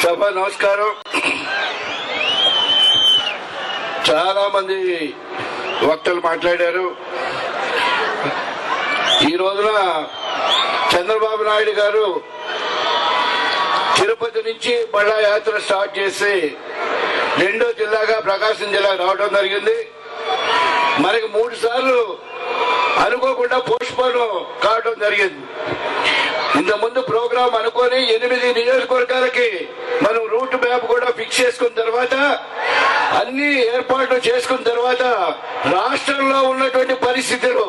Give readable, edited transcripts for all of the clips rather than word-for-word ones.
సభ నమస్కారం. చాలా మంది వక్తలు మాట్లాడారు. ఈ రోజున చంద్రబాబు నాయుడు గారు తిరుపతి నుంచి బళ్ళా యాత్ర స్టార్ట్ చేసి రెండో జిల్లాగా ప్రకాశం జిల్లా రావడం జరిగింది. మనకి 3 సార్లు అనుకోకుండా పోస్ట్పోన్ కావడం జరిగింది. ఇంతకుముందు ప్రోగ్రాం అనుకొని 8 నియోజకవర్గాలకి మనం రూట్ మ్యాప్ కూడా ఫిక్స్ చేసుకున్న తర్వాత అన్ని ఏర్పాట్లు చేసుకున్న తర్వాత రాష్ట్రంలో ఉన్నటువంటి పరిస్థితులు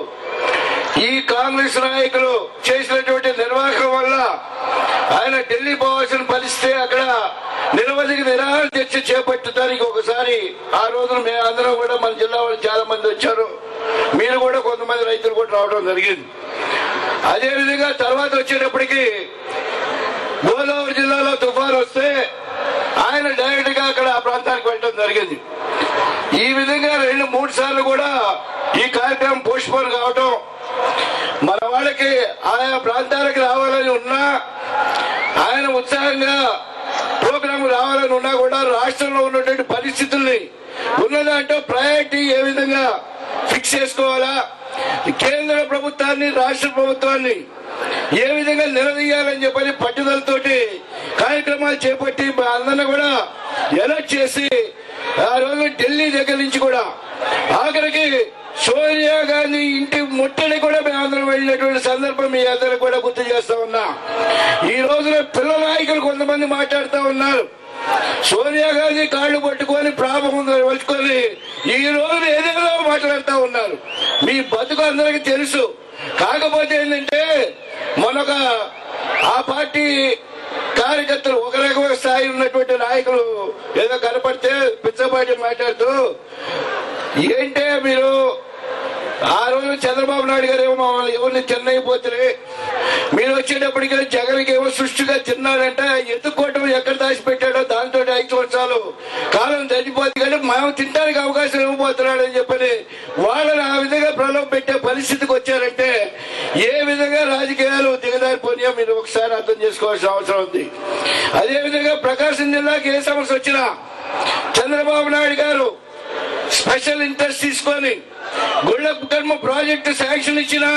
ఈ కాంగ్రెస్ నాయకులు చేసినటువంటి నిర్వాహకం వల్ల ఆయన ఢిల్లీ పోవాల్సిన పరిస్థితి, అక్కడ నిరవధిక నిరాహార దీక్ష చేపట్టడానికి ఒకసారి ఆ రోజున మేము అందరం కూడా మన జిల్లా వాళ్ళు చాలా మంది వచ్చారు. మీరు కూడా కొంతమంది రైతులు కూడా రావడం జరిగింది. అదేవిధంగా తర్వాత వచ్చేటప్పటికి గోదావరి జిల్లాలో తుఫాను వస్తే ఆయన డైరెక్ట్ గా అక్కడ ఆ ప్రాంతానికి వెళ్ళడం జరిగింది. ఈ విధంగా 2-3 సార్లు కూడా ఈ కార్యక్రమం పోస్ట్ పోన్ కావటం, మన వాళ్ళకి ఆయా ప్రాంతాలకు రావాలని ఉన్నా, ఆయన ఉత్సాహంగా ప్రోగ్రాం రావాలని ఉన్నా కూడా రాష్ట్రంలో ఉన్నటువంటి పరిస్థితుల్ని ఉన్నదాంట్లో ప్రయారిటీ ఏ విధంగా ఫిక్స్ చేసుకోవాలా, కేంద్ర ప్రభుత్వాన్ని రాష్ట్ర ప్రభుత్వాన్ని ఏ విధంగా నిలదీయాలని చెప్పని పట్టుదలతోటి కార్యక్రమాలు చేపట్టి అందరినీ కూడా ఎలర్ట్ చేసి ఆ రోజు ఢిల్లీ దగ్గర నుంచి కూడా ఆఖరికి సోనియా గాంధీ ఇంటి ముట్టడి కూడా మేము అందరం వెళ్ళినటువంటి సందర్భం మీ అందరూ కూడా గుర్తు చేస్తా ఉన్నా. ఈ రోజున పిల్లల నాయకులు కొంతమంది మాట్లాడుతూ ఉన్నారు, సోనియా గాంధీ కాళ్ళు పట్టుకొని ప్రాభం వచ్చుకొని ఈ రోజు ఏదేదో మాట్లాడుతూ ఉన్నారు. మీ బతుకు అందరికి తెలుసు. కాకపోతే ఏంటంటే మొన్నొక ఆ పార్టీ కార్యకర్తలు ఒక రకమైన స్థాయి ఉన్నటువంటి నాయకులు ఏదో కనపడితే పిచ్చపాటి మాట్లాడుతూ, ఏంటే మీరు ఆ రోజు చంద్రబాబు నాయుడు గారు ఏమో మమ్మల్ని ఎవరిని తిన్నైపోతే మీరు వచ్చేటప్పటికీ జగన్కి ఏమో సృష్టిగా తిన్నాడంట, ఎత్తుకోవటం ఎక్కడ దాచిపెట్టాడో దాంతో 5 సంవత్సరాలు కాలం తగ్గిపోతుంది కానీ మేము తినడానికి అవకాశం ఇవ్వబోతున్నాడని చెప్పని వాళ్ళని ఆ విధంగా ప్రలోభ పెట్టే పరిస్థితికి వచ్చారంటే ఏ విధంగా రాజకీయాలు దిగజారిపోయా మీరు ఒకసారి అర్థం చేసుకోవాల్సిన అవసరం ఉంది. అదేవిధంగా ప్రకాశం జిల్లాకి ఏ సమస్య వచ్చినా చంద్రబాబు నాయుడు గారు స్పెషల్ ఇంట్రెస్ట్ తీసుకొని గుళ్ళకమ్మ ప్రాజెక్టు శాంక్షన్ ఇచ్చినా,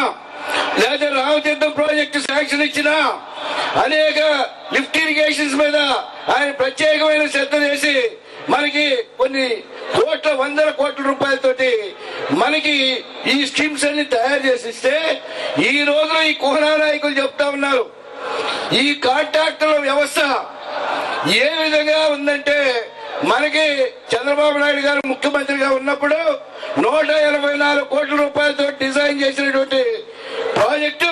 లేదా రామతీర్థం ప్రాజెక్టు శాంక్షన్ ఇచ్చినా, అనేక లిఫ్ట్ ఇరిగేషన్స్ మీద ఆయన ప్రత్యేకమైన శ్రద్ధ చేసి మనకి కొన్ని వందల కోట్ల రూపాయలతోటి మనకి ఈ స్కీమ్స్ అన్ని తయారు చేసి ఇస్తే ఈ రోజున ఈ కోహనా నాయకులు చెప్తా ఉన్నారు ఈ కాంట్రాక్టుల వ్యవస్థ ఏ విధంగా ఉందంటే, మనకి చంద్రబాబు నాయుడు గారు ముఖ్యమంత్రిగా ఉన్నప్పుడు 184 కోట్ల రూపాయలతో డిజైన్ చేసినటువంటి ప్రాజెక్టు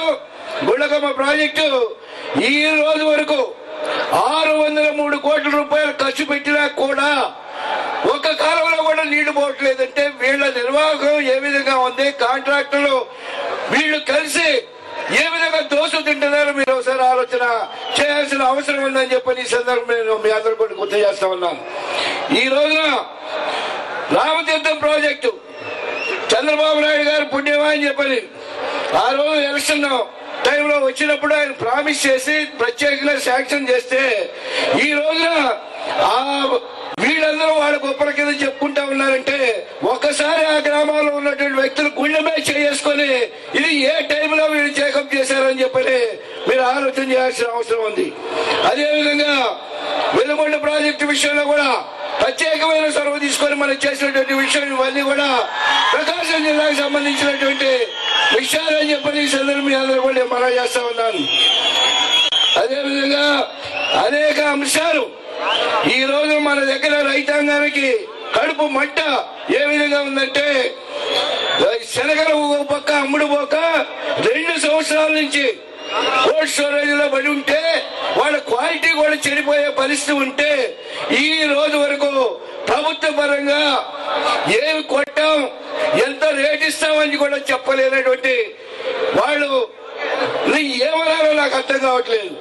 గుళ్ళకమ్మ ప్రాజెక్టు ఈ రోజు వరకు 603 కోట్ల రూపాయలు ఖర్చు పెట్టినా కూడా ఒక కాలంలో కూడా నీళ్లు పోవట్లేదంటే వీళ్ళ నిర్వాహకం ఏ విధంగా ఉంది, కాంట్రాక్టులు వీళ్ళు కలిసి ఏ విధంగా దోషం తింటున్నారో మీరు ఒకసారి ఆలోచన చేయాల్సిన అవసరం ఉందని చెప్పని ఈ సందర్భం నేను మీ అందరూ కూడా గుర్తు చేస్తా ఉన్నాను. ఈ రోజున రామతీర్థం ప్రాజెక్టు చంద్రబాబు నాయుడు గారు పుణ్యమా అని చెప్పని ఆ రోజు ఎలక్షన్ టైంలో వచ్చినప్పుడు ఆయన ప్రామిస్ చేసి ప్రత్యేకంగా శాంక్షన్ చేస్తే ఈ రోజున వీళ్ళందరూ వాళ్ళ గొప్పల కింద చెప్పుకుంటా ఉన్నారంటే ఒక్కసారి ఆ గ్రామాల్లో ఉన్నటువంటి వ్యక్తులు గుండెమే చేసుకొని ఇది ఏ టైంలో వీళ్ళు చేకప్ చేశారని చెప్పని మీరు ఆలోచన చేయాల్సిన అవసరం ఉంది. అదేవిధంగా వెలుగొండ ప్రాజెక్టు విషయంలో కూడా ప్రత్యేకమైన చొరవ తీసుకొని మనం చేసినటువంటి విషయం ఇవన్నీ కూడా ప్రకాశం జిల్లాకు సంబంధించినటువంటి విషయాలని చెప్పని ఈ సందర్భం అందరూ కూడా మనం చేస్తా ఉన్నాను. అదేవిధంగా అనేక అంశాలు ఈ రోజు మన దగ్గర రైతాంగానికి కడుపు మంట ఏ విధంగా ఉందంటే, శనగలు ఒక పక్క అమ్ముడు పోక 2 సంవత్సరాల నుంచి కోల్డ్ స్టోరేజ్ లో పడి ఉంటే వాళ్ళ క్వాలిటీ కూడా చెడిపోయే పరిస్థితి ఉంటే ఈ రోజు వరకు ప్రభుత్వ పరంగా ఏమి కొట్టాం, ఎంత రేట్ ఇస్తామని కూడా చెప్పలేనటువంటి వాళ్ళు ఏమన్నారో నాకు అర్థం కావట్లేదు.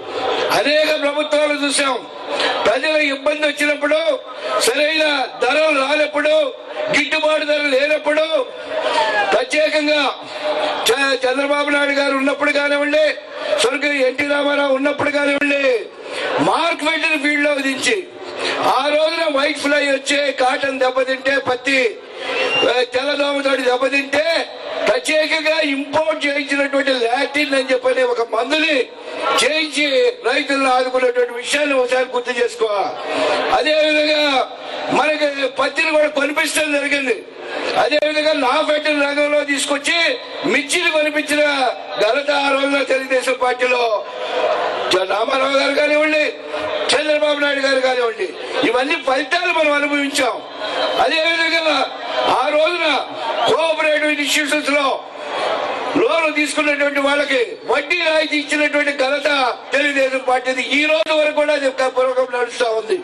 అనేక ప్రభుత్వాలు చూసాం, ప్రజల ఇబ్బంది వచ్చినప్పుడు, సరైన ధరలు రానప్పుడు, గిట్టుబాటు ధర లేనప్పుడు ప్రత్యేకంగా చంద్రబాబు నాయుడు గారు ఉన్నప్పుడు కానివ్వండి, స్వర్గీయ ఎన్టీ రామారావు ఉన్నప్పుడు కానివ్వండి, మార్కెట్ ఫీల్డ్ లో దెబ్బతించి ఆ రోజున వైట్ ఫ్లై వచ్చే కాటన్ దెబ్బతింటే పత్తి తెల్లదోమతోటి దెబ్బతింటే ప్రత్యేకంగా ఇంపోర్ట్ చేయించినటువంటి లాటిన్ అని చెప్పని ఒక మందుని చేయించి రైతులను ఆదుకున్నటువంటి విషయాన్ని ఒకసారి గుర్తు చేసుకోవాలి. అదేవిధంగా మనకి పత్తిని కూడా కొనిపించడం జరిగింది. అదేవిధంగా నాఫెడ్ రంగంలో తీసుకొచ్చి మిర్చిని కొనిపించిన ఘనత ఆ రోజున తెలుగుదేశం పార్టీలో రామారావు గారు కానివ్వండి, చంద్రబాబు నాయుడు గారు కానివ్వండి, ఇవన్నీ ఫలితాలు మనం అనుభవించాం. అదేవిధంగా ఆ రోజున కోఆపరేటివ్ ఇన్స్టిట్యూషన్స్ లో లోన్లు తీసుకున్నటువంటి వాళ్ళకి వడ్డీ రాయితీ ఇచ్చినటువంటి ఘనత తెలుగుదేశం పార్టీది. ఈ రోజు వరకు కూడా అది పూర్వకం నడుస్తా ఉంది.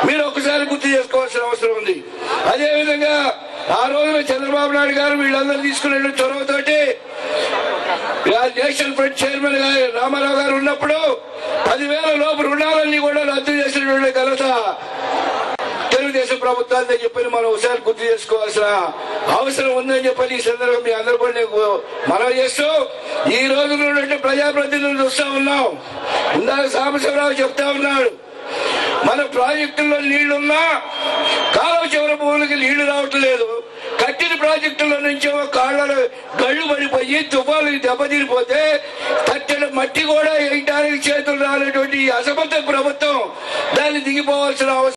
మీరు ఒకసారి గుర్తు చేసుకోవాల్సిన అవసరం ఉంది. అదేవిధంగా ఆ రోజున చంద్రబాబు నాయుడు గారు వీళ్ళందరూ తీసుకునే చొరవతోటి నేషనల్ ఫ్రంట్ చైర్మన్ గా రామారావు గారు ఉన్నప్పుడు 10,000 లోపు రుణాలన్నీ కూడా రద్దు చేసినటువంటి ఘనత తెలుగుదేశం ప్రభుత్వాన్ని చెప్పని మనం ఒకసారి గుర్తు చేసుకోవాల్సిన అవసరం ఉందని చెప్పని ఈ సందర్భంగా మీ అందరూ కూడా మనం చేస్తూ ఈ రోజు ఉన్నటువంటి ప్రజాప్రతినిధులు చూస్తా ఉన్నాం. ఇందాక సాంబశివరావు చెప్తా ఉన్నాడు, మన ప్రాజెక్టుల్లో నీళ్లున్నా కాలువ చివరి భూములకి నీళ్లు రావట్లేదు. కట్టిన ప్రాజెక్టుల నుంచి కాళ్ళలో గళ్ళు పడిపోయి తుఫాలు దెబ్బతిరిపోతే తట్టెల మట్టి కూడా వేయడానికి చేతులు రానటువంటి అసమర్థ ప్రభుత్వం దాన్ని దిగిపోవాల్సిన అవసరం